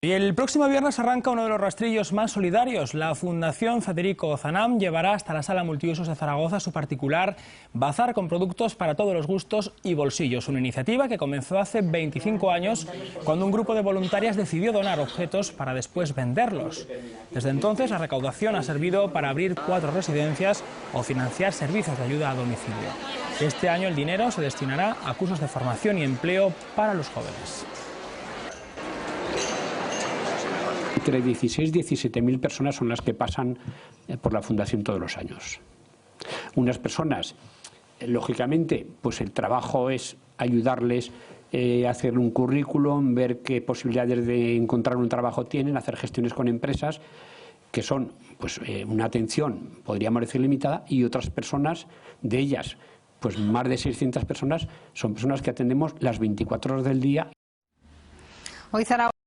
Y el próximo viernes arranca uno de los rastrillos más solidarios. La Fundación Federico Zanam llevará hasta la Sala Multiusos de Zaragoza su particular bazar con productos para todos los gustos y bolsillos. Una iniciativa que comenzó hace 25 años cuando un grupo de voluntarias decidió donar objetos para después venderlos. Desde entonces la recaudación ha servido para abrir 4 residencias o financiar servicios de ayuda a domicilio. Este año el dinero se destinará a cursos de formación y empleo para los jóvenes. Entre 16 y 17.000 personas son las que pasan por la Fundación todos los años. Unas personas, lógicamente, pues el trabajo es ayudarles a hacer un currículum, ver qué posibilidades de encontrar un trabajo tienen, hacer gestiones con empresas, que son pues una atención, podríamos decir, limitada, y otras personas, de ellas, pues más de 600 personas, son personas que atendemos las 24 horas del día. Hoy Zaragoza